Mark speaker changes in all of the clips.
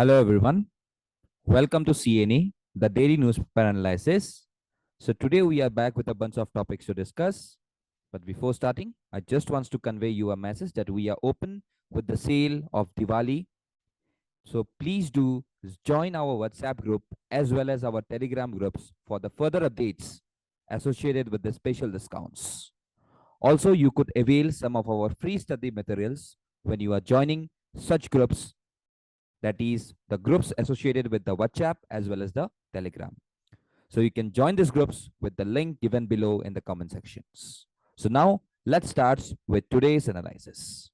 Speaker 1: Hello everyone, welcome to CNA, the daily newspaper analysis. So today we are back with a bunch of topics to discuss. But before starting, I just want to convey you a message that we are open with the sale of Diwali. So please do join our WhatsApp group as well as our Telegram groups for the further updates associated with the special discounts. Also, you could avail some of our free study materials when you are joining such groups, that is the groups associated with the WhatsApp as well as the Telegram. So you can join these groups with the link given below in the comment sections. So now let's start with today's analysis.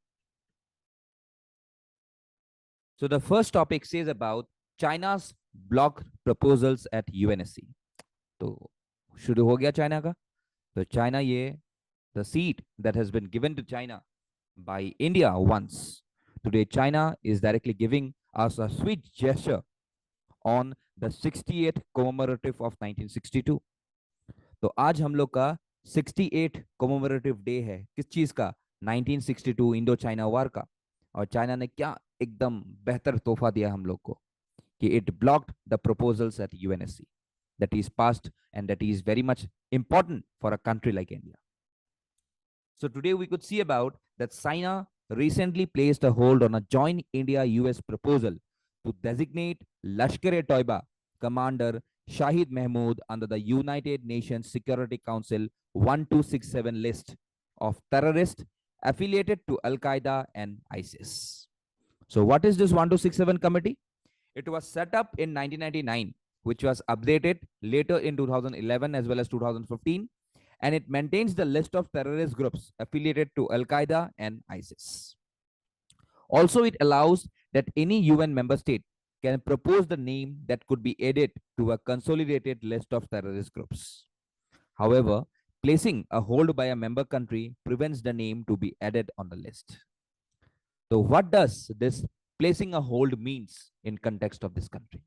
Speaker 1: So the first topic says about China's blocked proposals at UNSC. तो शुरू हो गया China का. तो China ये the seat that has been given to China by India once. Today China is directly giving us a sweet gesture on the 68th commemorative of 1962. तो आज हम लोग का 68 commemorative day है किस चीज का? 1962 इंडो चाइना वार का. और चाइना ने क्या एकदम बेहतर तोहफा दिया हम लोग को कि it blocked the proposals at UNSC, that is passed and that is very much important for a country like India. So today we could see about that China recently placed a hold on a joint India-US proposal to designate Lashkar-e-Toiba commander Shahid Mahmood under the United Nations Security Council 1267 list of terrorists affiliated to Al-Qaeda and ISIS. So what is this 1267 committee? It was set up in 1999, which was updated later in 2011 as well as 2015. And it maintains the list of terrorist groups affiliated to Al-Qaeda and ISIS. Also, it allows that any UN member state can propose the name that could be added to a consolidated list of terrorist groups. However, placing a hold by a member country prevents the name to be added on the list. So what does this placing a hold means in context of this country?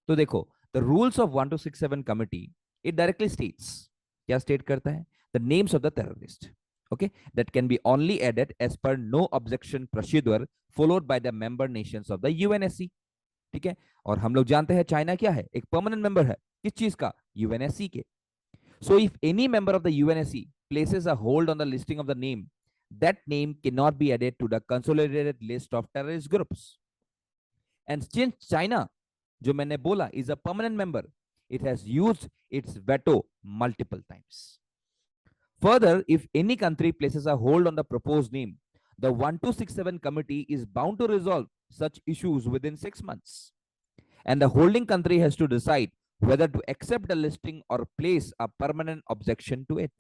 Speaker 1: So देखो, the rules of 1267 committee, it directly states, क्या state करता है? The names of the terrorist, okay, that can be only added as per no objection procedure followed by the member nations of the UNSC. ठीक है. और हम लोग जानते हैं चाइना क्या है? एक परमानेंट मेंबर है किस चीज का? UNSC के. So if any member of the UNSC places a hold on the listing of the name, that name cannot be added to the consolidated list of terrorist groups. And since China, जो मैंने बोला, is a permanent member, it has used its veto multiple times. Further, if any country places a hold on the proposed name, the 1267 committee is bound to resolve such issues within 6 months. And the holding country has to decide whether to accept the listing or place a permanent objection to it.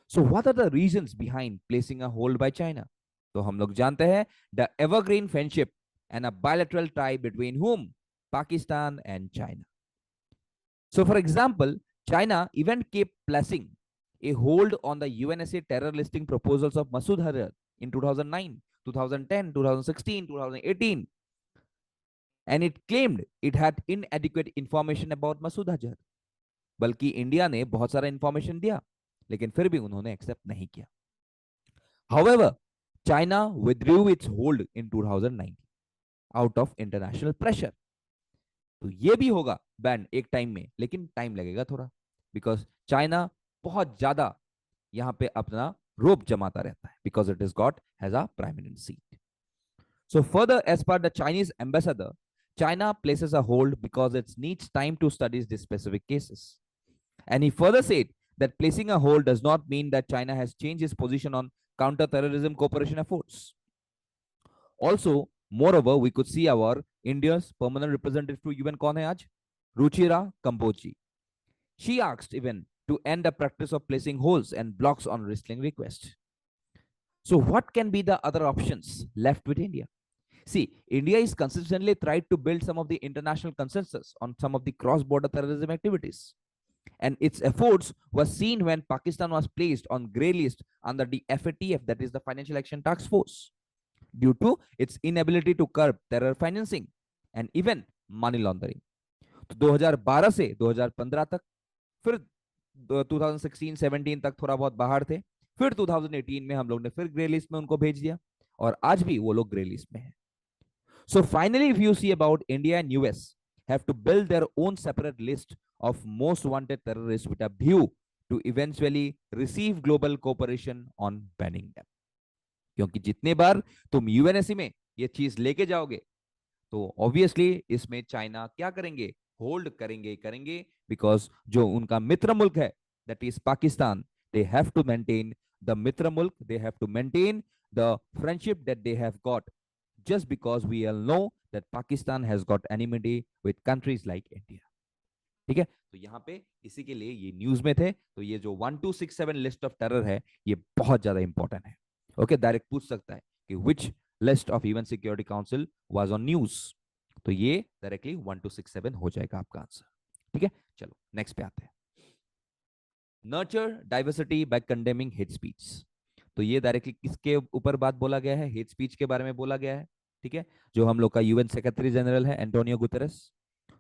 Speaker 1: So what are the reasons behind placing a hold by China? तो हम लोग जानते हैं the evergreen friendship and a bilateral tie between whom? Pakistan and China. So for example, China even kept placing a hold on the UNSC terror listing proposals of Masood Azhar in 2009, 2010, 2016, 2018. And it claimed it had inadequate information about Masood Azhar. बल्कि India ने बहुत सारा information दिया लेकिन फिर भी उन्होंने accept नहीं किया. However, China withdrew its hold in 2019 out of international pressure. तो ये भी होगा बैन एक टाइम में, लेकिन टाइम लगेगा थोड़ा, बिकॉज चाइना बहुत ज्यादा यहाँ पे अपना रोप जमाता रहता है, because it is got has a prominent seat. So further, as per the Chinese ambassador, China places a hold because it needs time to study the specific cases. And he further said that placing a hold does not mean that China has changed its position on counter-terrorism cooperation efforts. Also, moreover, we could see our India's permanent representative to UN कौन है आज? Ruchira Kambodji. She asked even to end the practice of placing holds and blocks on wrestling request. So what can be the other options left with India? See, India is consistently tried to build some of the international consensus on some of the cross-border terrorism activities. And its efforts were seen when Pakistan was placed on grey list under the FATF, that is the Financial Action Task Force, due to its inability to curb terror financing and even money laundering. तो 2012 से 2015 तक, फिर 2016-17 तक थोड़ा बहुत बाहर थे, फिर 2018 में हम लोग ने फिर ग्रे लिस्ट में उनको भेज दिया और आज भी वो लोग ग्रे लिस्ट में है. So finally, if you see about India and US have to build their own separate list of most wanted terrorists with a view to eventually receive global cooperation on banning them. क्योंकि जितने बार तुम UNSC में ये चीज लेके जाओगे तो obviously इसमें चाइना क्या करेंगे, होल्ड करेंगे बिकॉज जो उनका मित्र मुल्क है that is Pakistan, they have to maintain the मित्र मुल्क, they have to maintain the friendship that they have got, just because we all know that Pakistan has got enmity with countries like India. ठीक है, तो यहाँ पे इसी के लिए ये न्यूज में थे। तो ये जो 1267 लिस्ट ऑफ टेरर है ये बहुत ज्यादा इंपॉर्टेंट है। ओके, डायरेक्ट पूछ सकता है कि विच list of UN security council was on news, तो ये डायरेक्टली 1267 हो जाएगा आपका आंसर। ठीक है, चलो नेक्स्ट पे आते हैं। Nurture diversity by condemning hate speech, तो ये डायरेक्टली किसके ऊपर बात बोला गया है, हेट स्पीच के बारे में बोला गया है। ठीक है, जो हम लोग का यूएन सेक्रेटरी जनरल है एंटोनियो गुतेरेस,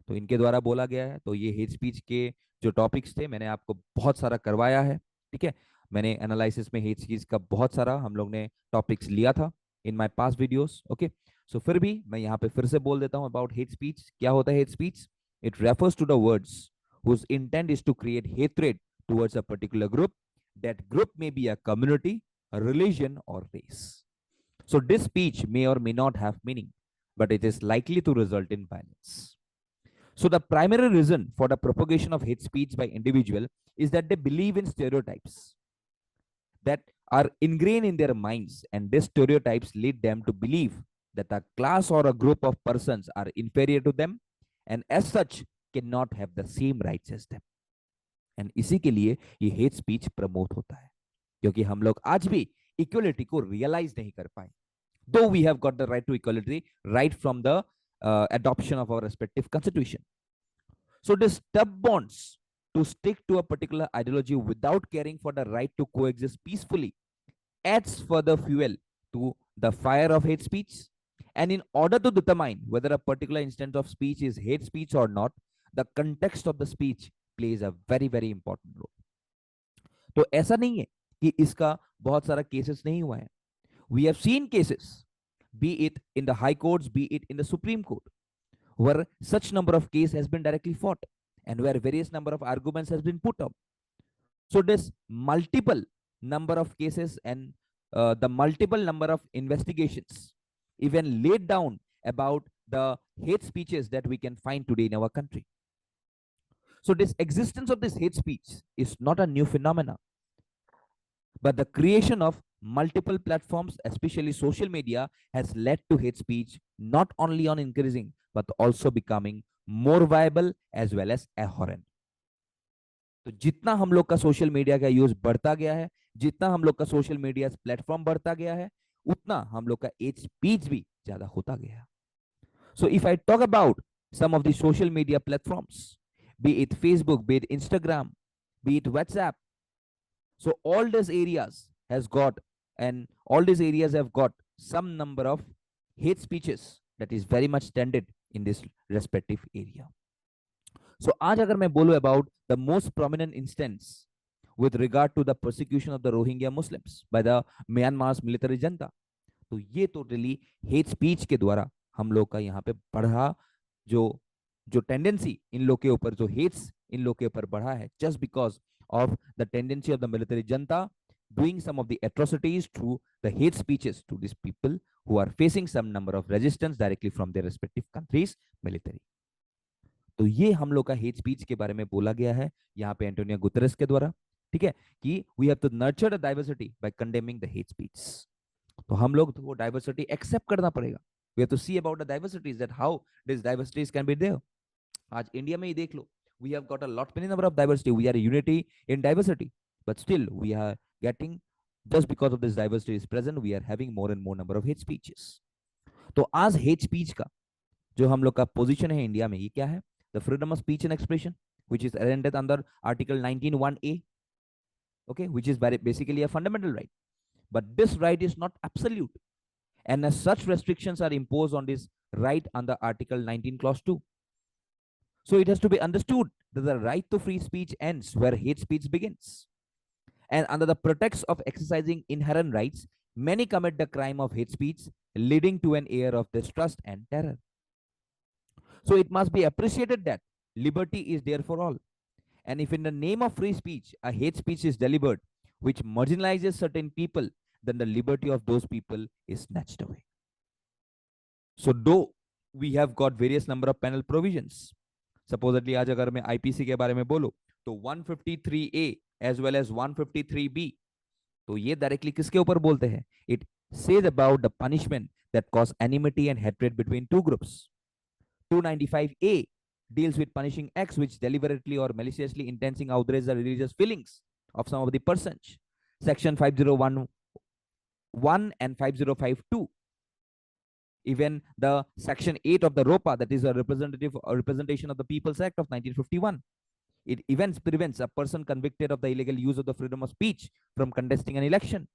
Speaker 1: तो इनके द्वारा बोला गया है। तो ये हेट स्पीच के जो टॉपिक्स थे मैंने आपको बहुत सारा करवाया है। ठीक है, मैंने एनालिसिस में हेट स्पीच का बहुत सारा हम लोग ने टॉपिक्स लिया था in my past videos. Okay, so फिर भी मैं यहाँ पे फिर से बोल देता हूँ अबाउट हेट स्पीच। क्या होता है hate speech? It refers to the words whose intent is to create hatred towards a particular group. That group may be a community, a religion, or race. So this speech may or may not have meaning, but it is likely to result in violence. So the primary reason for the propagation of hate speech by individual is that they believe in stereotypes that are ingrained in their minds, and these stereotypes lead them to believe that a class or a group of persons are inferior to them and as such cannot have the same rights as them. And इसी के लिए ये hate speech promote होता है, क्योंकि हम लोग आज भी इक्वलिटी को रियलाइज नहीं कर पाए, दो we have got the right to equality right from the adoption of our respective constitution. So this stubbornness to stick to a particular ideology without caring for the right to coexist peacefully adds further fuel to the fire of hate speech. And in order to determine whether a particular instance of speech is hate speech or not, the context of the speech plays a very very important role. तो ऐसा नहीं है कि इसका बहुत सारा cases नहीं हुआ है. We have seen cases, be it in the high courts, be it in the Supreme Court, where such number of cases has been directly fought and where various number of arguments has been put up. So this multiple number of cases and the multiple number of investigations even laid down about the hate speeches that we can find today in our country. So this existence of this hate speech is not a new phenomena, but the creation of multiple platforms, especially social media, has led to hate speech not only on increasing, but also becoming more viable as well as abhorrent. तो जितना हम लोग का social media का use बढ़ता गया है, जितना हम लोग का सोशल मीडिया प्लेटफॉर्म बढ़ता गया है, उतना हम लोग का हेट स्पीच भी ज्यादा होता गया है. So if I talk about some of the social media platforms, be it Facebook, be it Instagram, be it WhatsApp, so all these areas has got, and all these areas have got some number of hate speeches that is very much tended in this respective area. So आज अगर मैं बोलूं about the most prominent instance with regard to the persecution of the Rohingya Muslims by the Myanmar's military junta, तो ये totally hate speech के द्वारा हम लोग का यहाँ पे बढ़ा, जो जो टेंडेंसी इन लोग के ऊपर, जो हेट्स इन लोग के ऊपर बढ़ा है, just because of the tendency of the military junta doing some of the atrocities through the hate speeches to these people who are facing some number of resistance directly from their respective countries military. तो ये हम लोग का hate speech के बारे में बोला गया है यहाँ पे एंटोनियो गुतेरेस के द्वारा. ठीक है, कि we have to nurture the diversity by condemning the hate speech. तो हम लोग वो डाइवर्सिटी एक्सेप्ट करना पड़ेगा. We have to see about the diversities, that how this diversities can be there. आज इंडिया में ही देख लो, we have got a lot many number of diversity, we are a unity in diversity, but still we are getting, just because of this diversity is present, we are having more and more number of hate speeches. तो आज hate speech का जो हम लोग का position है India में, ये क्या है? The freedom of speech and expression, which is arrended under article 19(1)(a), okay, which is basically a fundamental right, but this right is not absolute, and as such restrictions are imposed on this right under article 19 clause 2. So it has to be understood that the right to free speech ends where hate speech begins. And under the pretext of exercising inherent rights, many commit the crime of hate speech, leading to an air of distrust and terror. So it must be appreciated that liberty is there for all. And if in the name of free speech, a hate speech is delivered, which marginalizes certain people, then the liberty of those people is snatched away. So though we have got various number of penal provisions, supposedly आज अगर मैं IPC के बारे में बोलूं तो 153A as well as 153B, तो ये डायरेक्टली किसके ऊपर बोलते हैं? It says about the punishment that cause enmity and hatred between two groups. 295A deals with punishing acts which deliberately or maliciously intending outrage the religious feelings of some of the persons. Section 5011 and 5052. Even the section 8 of the ROPA, that is a representation of the People's Act of 1951. It even prevents a person convicted of the illegal use of the freedom of speech from contesting an election.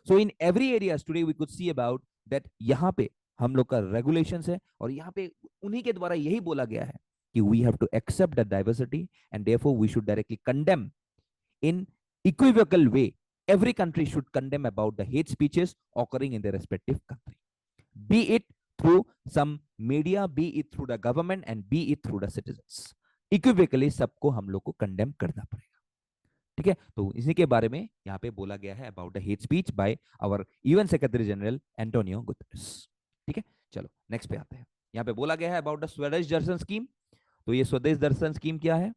Speaker 1: So in every areas today we could see about that यहाँ पे हम लोग का regulations है और यहाँ पे उन्हीं के द्वारा यही बोला गया है कि we have to accept the diversity and therefore we should directly condemn in equivocal way. Every country should condemn about the hate speeches occurring in their respective country, be it through some media, be it through the government and be it through the citizens. Equivocally सबको हम लोग को condemn करना पड़ेगा. ठीक है, तो इसी के बारे में यहाँ पे बोला गया है about the hate speech by our UN secretary general Antonio Guterres. ठीक है, चलो नेक्स्ट पे आते हैं. यहाँ पे बोला गया है अबाउट द स्वदेश दर्शन स्कीम. तो ये स्वदेश दर्शन स्कीम क्या है?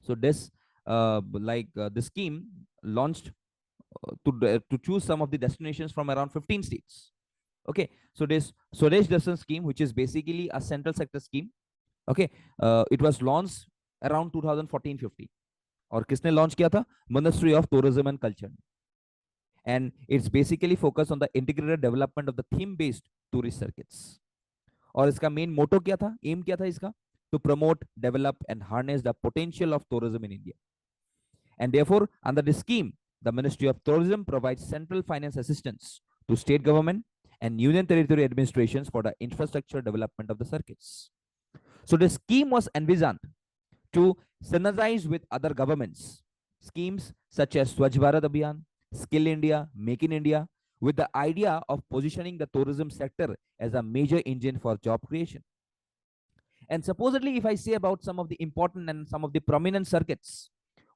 Speaker 1: So this the scheme launched to choose some of the destinations from around 15 states. Okay, so this Swadesh Darshan scheme, which is basically a central sector scheme. Okay, it was launched around 2014-15. और किसने launch किया था? Ministry of tourism and culture. And it's basically focus on the integrated development of the theme based tourist circuits. और इसका main motto क्या था, M क्या था इसका? To promote, develop and harness the potential of tourism in India. And therefore under the scheme the ministry of tourism provides central finance assistance to state government and union territory administrations for the infrastructure development of the circuits. So the scheme was envisioned to synergize with other governments schemes such as Swachh Bharat Abhiyan, Skill India, Make in India, with the idea of positioning the tourism sector as a major engine for job creation. And supposedly, if I say about some of the important and some of the prominent circuits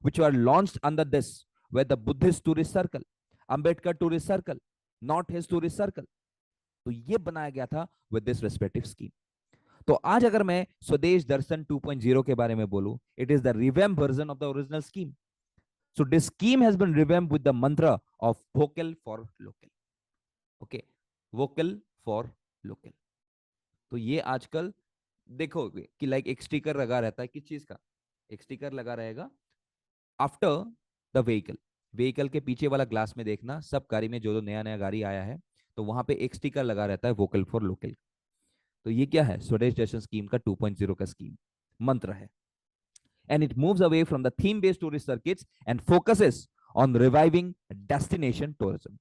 Speaker 1: which were launched under this, were the Buddhist tourist circle, Ambedkar tourist circle, North East tourist circle. तो ये बनाया गया था with this respective scheme. तो आज अगर मैं स्वदेश दर्शन 2.0 के बारे में बोलूं, it is the revamp version of the original scheme. So this scheme has been revamp with the mantra of vocal for local. Okay, vocal for local. तो ये आजकल देखोगे कि लाइक एक स्टिकर लगा रहता है. किस चीज का? एक स्टिकर लगा रहेगा आफ्टर द व्हीकल. व्हीकल के पीछे वाला ग्लास में देखना, सब गाड़ी में जो नया नया गाड़ी आया है तो वहां पे एक स्टिकर लगा रहता है वोकल फॉर लोकल. तो ये क्या है? स्वदेश दर्शन स्कीम का 2.0 का स्कीम मंत्र है. And it moves away from the theme based tourist circuits and focuses on reviving destination tourism.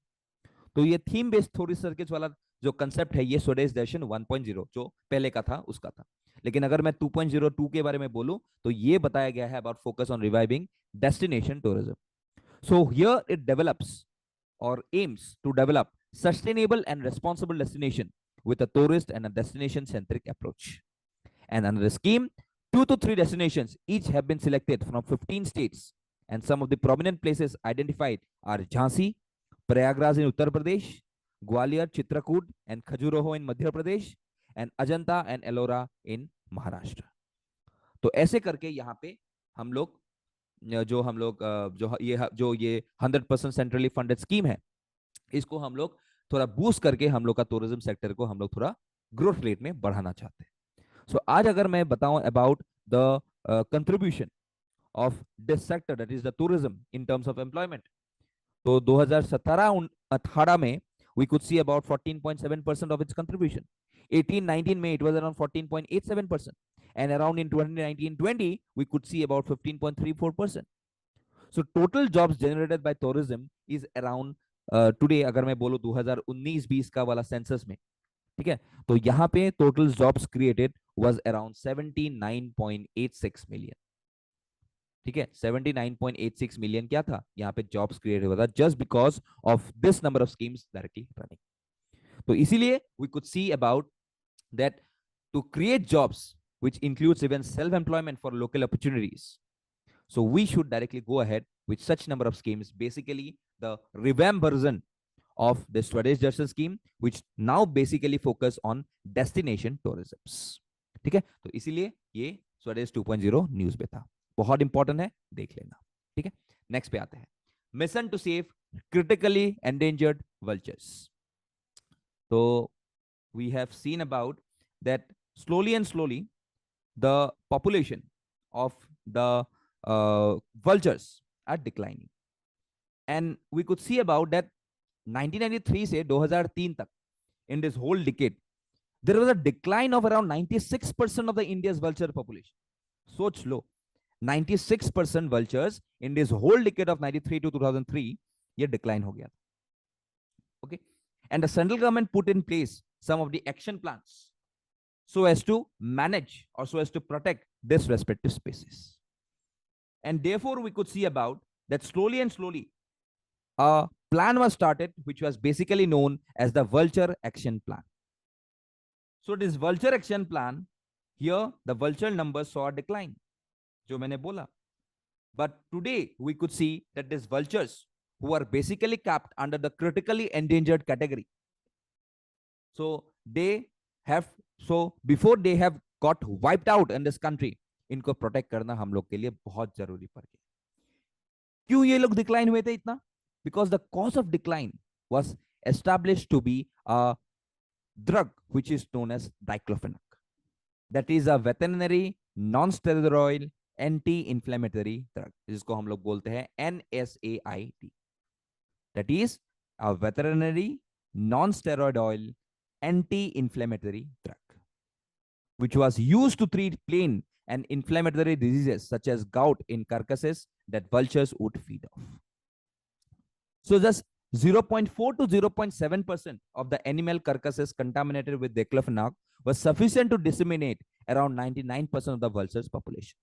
Speaker 1: तो ये थीम बेस्ड टूरिस्ट सर्किट्स वाला जो कंसेप्ट है, ये स्वदेश दर्शन 1.0 जो पहले का था उसका था. लेकिन अगर मैं 2.02 के बारे में बोलूं तो ये बताया गया है about focus on reviving destination tourism. So here it develops और aims to develop sustainable and responsible destination with a tourist and a destination centric approach. And under the scheme, 2 to 3 destinations each have been selected from 15 states, and some of the prominent places identified are Jhansi, Prayagraj in Uttar Pradesh, Gwalior, Chitrakoot and Khajuroho in Madhya Pradesh, and Ajanta and Ellora in Maharashtra. तो ऐसे करके यहाँ पे हम लोग जो ये 100% centrally funded scheme है, इसको हम लोग थोड़ा बूस्ट करके हम लोग का टूरिज्म सेक्टर को हम लोग थोड़ा ग्रोथ रेट में बढ़ाना चाहते हैं. सो आज अगर मैं बताऊं about the contribution of this sector, that is the tourism in terms of employment, तो 2017-18 में we could see about 14.7% of its contribution. 18-19 में it was around 14.87%, and around in 2019-20 we could see about 15.34%. So total jobs generated by tourism is around today, अगर मैं बोलूं 2019-20 का वाला census में, ठीक है, तो यहाँ पे total jobs created was around 79.86 million. ठीक है, 79.86 मिलियन क्या था यहाँ पे जॉब्स क्रिएट हुआ था, just because of this number of schemes directly running. तो इसीलिए we could see about that to create jobs which includes even self-employment for local opportunities. So we should directly go ahead with such number of schemes, basically the revamped version of the Swedish justice scheme, which now basically focus on destination tourisms. ठीक है, तो इसीलिए ये स्वदेश 2.0 news पे था, बहुत important है, देख लेना। ठीक है, नेक्स्ट पे आते हैं, mission to save critically endangered vultures. तो we have seen about that slowly and slowly the population of the vultures are declining, and we could see about that 1993 से 2003 तक, in this whole decade there was a decline of around 96% of the India's vulture population. सोच लो, 96% vultures in this whole decade of 93 to 2003 ये decline हो गया था. Okay, and the central government put in place some of the action plans so as to manage or so as to protect this respective species. And therefore we could see about that slowly and slowly a plan was started which was basically known as the vulture action plan. So this vulture action plan, here the vulture numbers saw a decline, जो मैंने बोला. But today we could see that these vultures who are basically capped under the critically endangered category, so they have, so before they have got wiped out in this country, इनको protect करना हम लोग के लिए बहुत जरूरी पड़ गया. क्यों ये लोग डिक्लाइन हुए थे इतना? Because the cause of decline was established to be a drug which is known as diclofenac. That is a veterinary non-steroidal anti-inflammatory drug, जिसको हम लोग बोलते हैं NSAID. That is a veterinary non-steroidal anti-inflammatory drug, which was used to treat plain and inflammatory diseases such as gout in carcasses that vultures would feed off. So just 0.4 to 0.7% of the animal carcasses contaminated with diclofenac was sufficient to disseminate around 99% of the vultures population.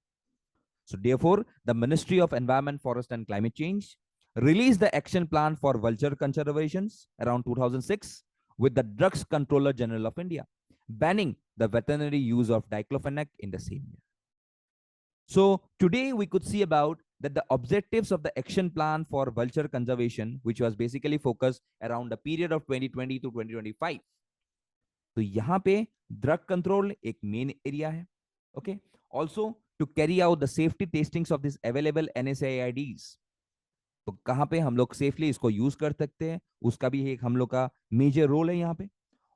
Speaker 1: So therefore, the Ministry of Environment, Forest and Climate Change released the action plan for vulture conservations around 2006 with the Drugs Controller General of India banning the veterinary use of diclofenac in the same year. So today we could see about that the objectives of the action plan for vulture conservation, which was basically focused around the period of 2020 to 2025. तो यहाँ पे drug control एक main area है. Okay. Also to carry out the safety testings of these available NSAIDs. तो कहाँ पे हम लोग safely इसको use कर सकते हैं, उसका भी एक हम लोग का major role है यहाँ पे.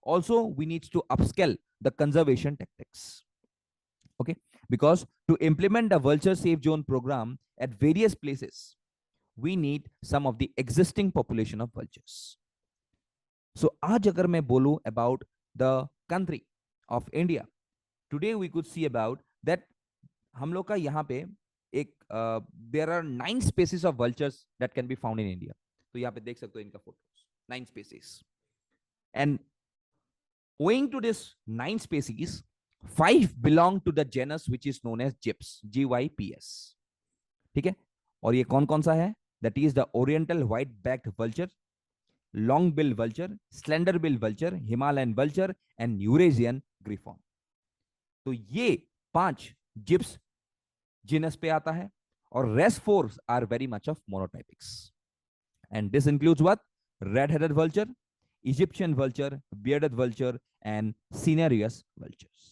Speaker 1: Also we need to upscale the conservation tactics. Okay, because to implement the vulture safe zone program at various places, we need some of the existing population of vultures. So आज अगर मैं बोलूं about the country of India, today we could see about that हम लोग का यहाँ पे एक there are 9 species of vultures that can be found in India. तो यहाँ पे देख सकते हो इनका photos, 9 species. And owing to this 9 species, 5 belong to the genus which is known as gyps, GYPS. ठीक है, और ये कौन कौन सा है? That is the Oriental white-backed vulture, long-bill vulture, slender-bill vulture, Himalayan vulture and Eurasian griffon. तो ये 5 gyps genus पे आता है, और rest 4 are very much of monotypics. And this includes what? Red-headed vulture, Egyptian vulture, bearded vulture and cinereous vultures.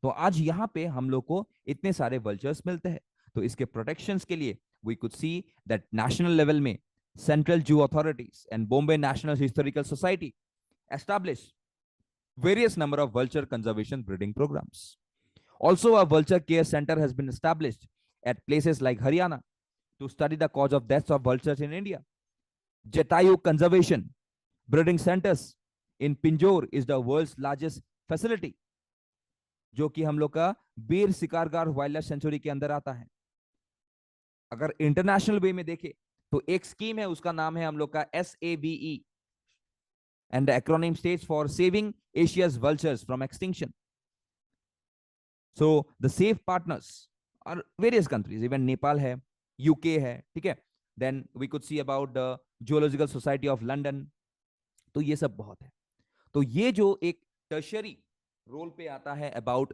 Speaker 1: तो आज यहाँ पे हम लोग को इतने सारे vultures मिलते हैं. तो इसके protections के लिए we could see that national level में Central Zoo Authorities and Bombay National Historical Society established various number of vulture conservation breeding programs. Also, a vulture care center has been established at places like Haryana to study the cause of deaths of vultures in India. Jatayu Conservation Breeding Centers in Pinjore is the world's largest facility, जो कि हम लोग का बीर शिकारगार wild life sanctuary के अंदर आता है. अगर इंटरनेशनल वे में देखें तो एक स्कीम है, उसका नाम है हम लोग का SAVE, and the acronym stands for Saving Asia's Vultures from Extinction. So the safe partners और वेरियस कंट्रीज, इवन नेपाल है, यूके है, ठीक है। Then we could see about the geological society of London. तो ये सब बहुत है। तो ये जो एक टर्शरी रोल पे आता है अबाउट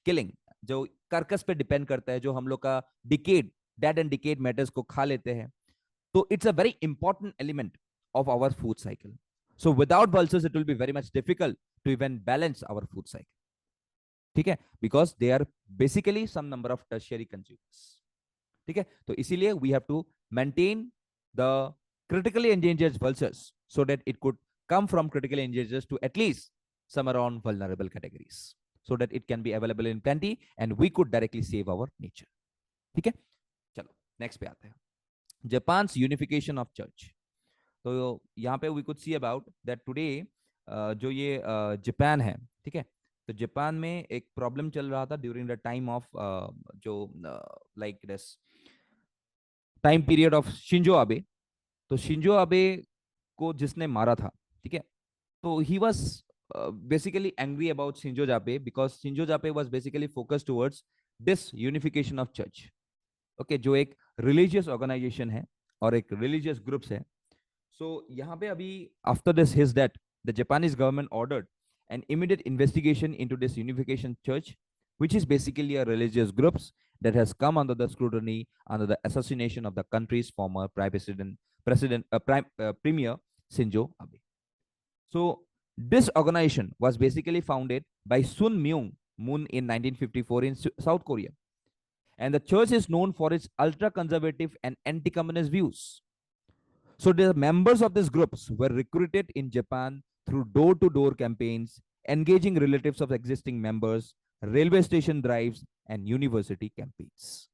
Speaker 1: किलिंग, जो कर्कस पे डिपेंड करता है, जो हम लोग का decayed, dead and decayed matters को खा लेते हैं, तो it's a very important element of our food cycle. So without vultures it will be very much difficult to even balance our food cycle, ठीक है, because they are basically some number of tertiary consumers, ठीक है। तो इसीलिए we have to maintain the critically endangered vultures so that it could come from critically endangered to at least some around vulnerable categories so that it can be available in plenty and we could directly save our nature, ठीक है। चलो next पे आते हैं, Japan's unification of church. तो यहाँ पे we could see about that today जो ये जापान है, ठीक है, तो जापान में एक प्रॉब्लम चल रहा था ड्यूरिंग द टाइम ऑफ जो like this time period of Shinzo Abe. तो शिंजो आबे को जिसने मारा था, ठीक है, तो he was basically angry about Shinzo Abe because Shinzo Abe was basically focused towards this unification of church, okay, जो एक religious organization है और एक religious groups है। So यहाँ पे अभी after this his death, the Japanese government ordered an immediate investigation into this unification church, which is basically a religious groups that has come under the scrutiny under the assassination of the country's former premier Shinzo Abe. So this organization was basically founded by Sun Myung Moon in 1954 in South Korea. And the church is known for its ultra-conservative and anti-communist views. So the members of these groups were recruited in Japan through door-to-door campaigns, engaging relatives of existing members, railway station drives, and university campaigns.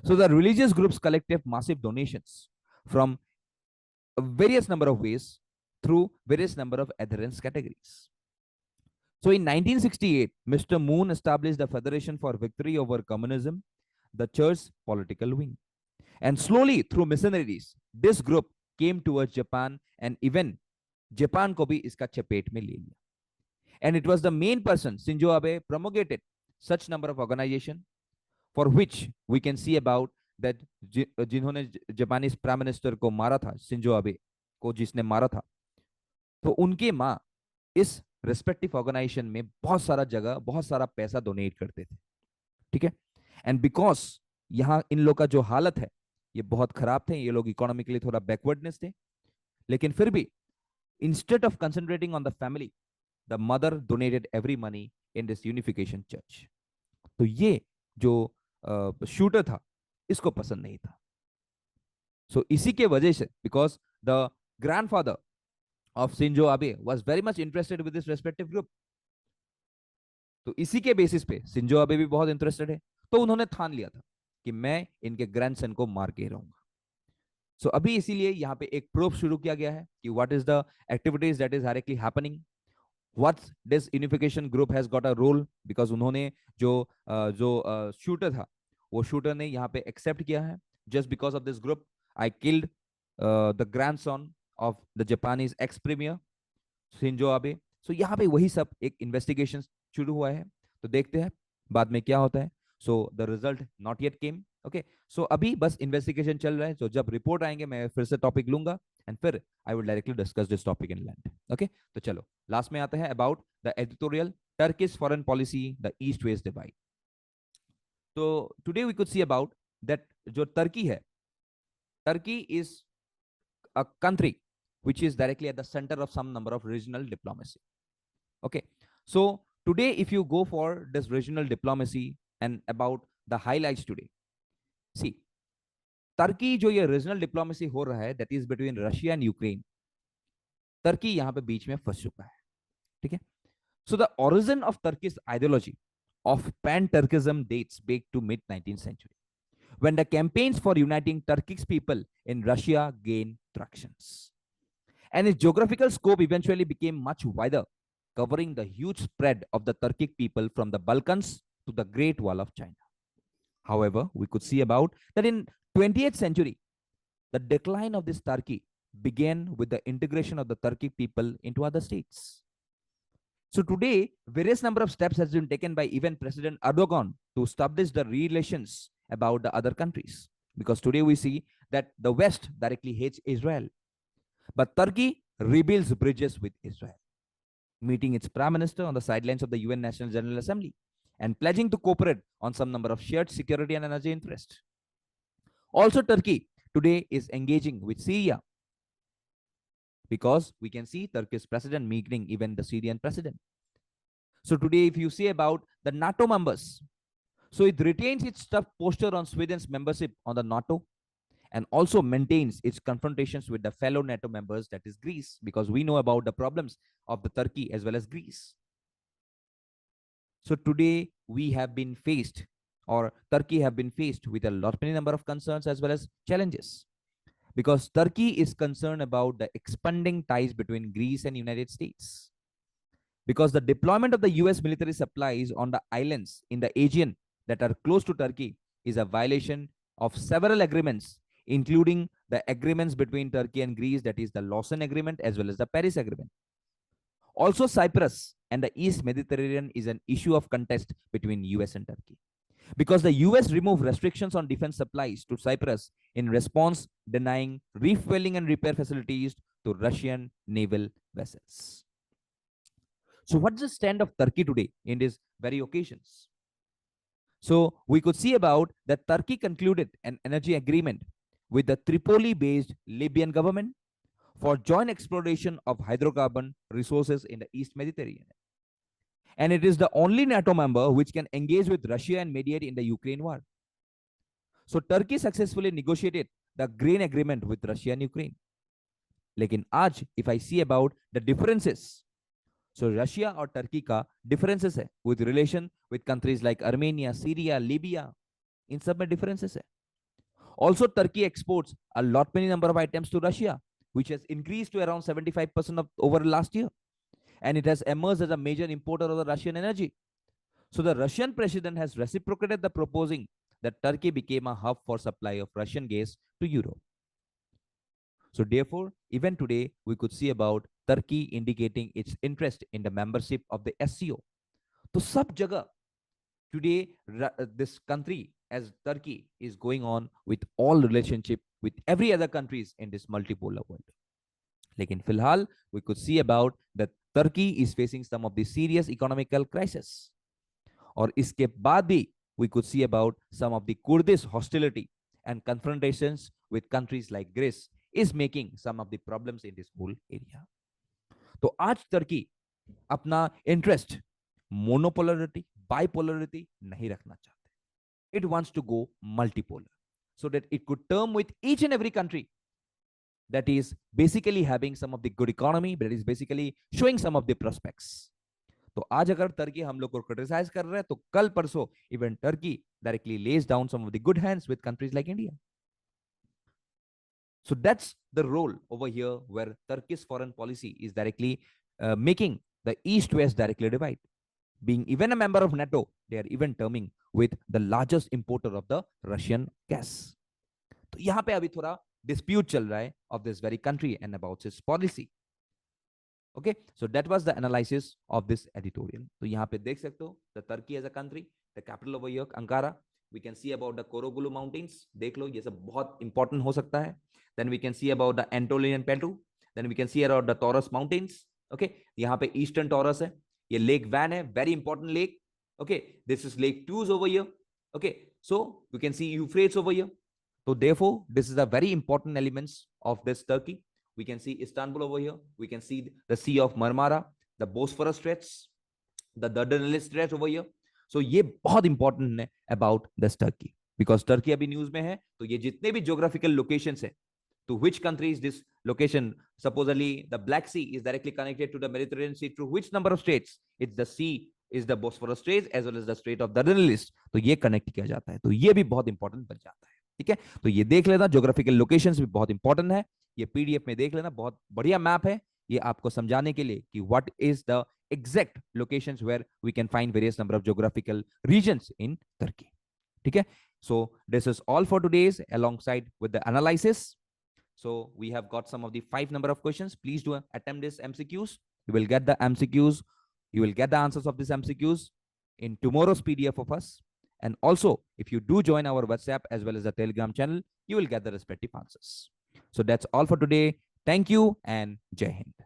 Speaker 1: So the religious groups collected massive donations from a various number of ways through various number of adherence categories. So in 1968, Mr. Moon established the Federation for Victory over Communism, the church's political wing. And slowly through missionaries, this group came towards Japan and even Japan को भी इसका चपेट में ले लिया. And it was the main person, Shinzo Abe, promulgated such number of organization for which we can see about that जिन्होंने Japanese prime minister को मारा था, शिंजो आबे को जिसने मारा था, तो उनके माँ इस रेस्पेक्टिव ऑर्गेनाइजेशन में बहुत सारा जगह, बहुत सारा पैसा डोनेट करते थे, ठीक है। एंड बिकॉज यहाँ इन लोग का जो हालत है ये बहुत खराब थे, ये लोग इकोनॉमिकली थोड़ा बैकवर्डनेस थे, लेकिन फिर भी instead of concentrating on the family, the mother donated every money in this unification church. तो ये जो शूटर था इसको पसंद नहीं था। सो इसी के वजह से because the grandfather of Shinzo Abe was very much interested with this respective group, तो इसी के बेसिस पे शिंजो आबे भी बहुत इंटरेस्टेड है, तो उन्होंने ठान लिया था कि मैं इनके ग्रैंडसन को मार के रहूंगा। सो अभी इसीलिए यहाँ पे एक प्रोब शुरू किया गया है कि what is the activities that is directly happening, what this unification group has got a role, because उन्होंने जो शूटर था वो शूटर ने यहाँ पे एक्सेप्ट किया है, just because of this group I killed the grandson of the Japanese ex premier Shinzo Abe. So यहाँ पे वही सब एक इन्वेस्टिगेशन शुरू हुआ है, तो देखते हैं बाद में क्या होता है। So the result not yet came, okay. So अभी बस इन्वेस्टिगेशन चल रहा है, तो जब रिपोर्ट आएंगे मैं फिर से टॉपिक लूंगा एंड फिर I will directly discuss this topic in land, okay. तो चलो लास्ट में आते हैं about the editorial Turkish foreign policy, the east west divide. तो today we could see about that जो टर्की है, Turkey is a country which is directly at the center of some number of regional diplomacy, okay. So today if you go for this regional diplomacy and about the highlights today, see Turkey जो ये regional diplomacy हो रहा है that is between Russia and Ukraine, Turkey यहाँ पे बीच में फंस चुका है, ठीक है। So the origin of Turkish ideology of pan Turkism dates back to mid 19th century when the campaigns for uniting Turkish people in Russia gained tractions, and its geographical scope eventually became much wider, covering the huge spread of the Turkic people from the Balkans to the Great Wall of China. However, we could see about that in 20th century, the decline of this Turkey began with the integration of the Turkic people into other states. So today, various number of steps has been taken by even President Erdogan to establish the relations about the other countries. Because today we see that the West directly hates Israel, but Turkey rebuilds bridges with Israel, meeting its prime minister on the sidelines of the UN National General Assembly and pledging to cooperate on some number of shared security and energy interests. Also, Turkey today is engaging with Syria because we can see Turkish president meeting even the Syrian president. So today, if you see about the NATO members, so it retains its tough posture on Sweden's membership on the NATO and also maintains its confrontations with the fellow NATO members, that is Greece, because we know about the problems of the Turkey as well as Greece. So today we have been faced, or Turkey have been faced with a lot many number of concerns as well as challenges, because Turkey is concerned about the expanding ties between Greece and United States. Because the deployment of the US military supplies on the islands in the Aegean that are close to Turkey is a violation of several agreements, including the agreements between Turkey and Greece, that is the Lausanne Agreement as well as the Paris Agreement. Also, Cyprus and the East Mediterranean is an issue of contest between US and Turkey, because the US removed restrictions on defense supplies to Cyprus in response, denying refueling and repair facilities to Russian naval vessels. So what's the stand of Turkey today in these very occasions? So we could see about that Turkey concluded an energy agreement with the Tripoli-based Libyan government for joint exploration of hydrocarbon resources in the East Mediterranean. And it is the only NATO member which can engage with Russia and mediate in the Ukraine war. So Turkey successfully negotiated the grain agreement with Russia and Ukraine. लेकिन आज if I see about the differences, so Russia और Turkey का differences है with relation with countries like Armenia, Syria, Libya, इन सब में differences है. Also, Turkey exports a lot many number of items to Russia, which has increased to around 75% of over last year, and it has emerged as a major importer of the Russian energy. So the Russian president has reciprocated the proposing that Turkey became a hub for supply of Russian gas to Europe. So therefore, even today, we could see about Turkey indicating its interest in the membership of the SCO. तो सब जगह today this country as Turkey is going on with all relationship with every other countries in this multipolar world. लेकिन फिलहाल we could see about that Turkey is facing some of the serious economical crisis. और इसके बाद भी we could see about some of the Kurdish hostility and confrontations with countries like Greece is making some of the problems in this whole area. तो आज Turkey अपना interest मोनोपोलरिटी बाइपोलरिटी नहीं रखना चाहते. It wants to go multipolar so that it could term with each and every country that is basically having some of the good economy, that is basically showing some of the prospects. तो आज अगर Turkey हम लोग को criticise कर रहे हैं, तो कल परसों even Turkey directly lays down some of the good hands with countries like India. So that's the role over here where Turkish foreign policy is directly making the East-West directly divide. Being even a member of NATO, they are even terming with the largest importer of the Russian gas. तो यहाँ पे अभी थोड़ा dispute चल रहा है of this very country and about its policy. Okay, so that was the analysis of this editorial. तो यहाँ पे देख सकते हो the Turkey as a country, the capital over here Ankara. We can see about the Korogulu mountains. देख लो ये सब बहुत important हो सकता है. Then we can see about the Anatolian Plateau. Then we can see about the Taurus mountains. Okay, यहाँ पे Eastern Taurus है. ये Lake Van है, very important lake. Okay, this is Lake Tuz over here. Okay, so we can see Euphrates over here. So therefore, this is a very important elements of this Turkey. We can see Istanbul over here. We can see the Sea of Marmara, the Bosphorus Straits, the Dardanelles Straits over here. So ये बहुत important है about this Turkey, because Turkey अभी news में है. तो ये जितने भी geographical locations है, to which country is this location? Supposedly the Black Sea is directly connected to the Mediterranean Sea through which number of states? It's the sea is the Bosphorus Straits as well as the Strait of Dardanelles. तो ये connect किया जाता है, तो ये भी बहुत important बन जाता है. ठीक है, तो ये देख लेना, ज्योग्राफिकल लोकेशंस भी बहुत इंपॉर्टेंट है. ये पीडीएफ में देख लेना, बहुत बढ़िया मैप है ये आपको समझाने के लिए कि what is the exact locations where we can find various number of geographical regions in Turkey. ठीक है, so this is all for today's alongside with the analysis. So we have got some of the 5 number of questions. Please do attempt this MCQs. You will get the MCQs You will get the answers of these MCQs in tomorrow's PDF of us. And also, if you do join our WhatsApp as well as the Telegram channel, you will get the respective answers. So that's all for today. Thank you and Jai Hind.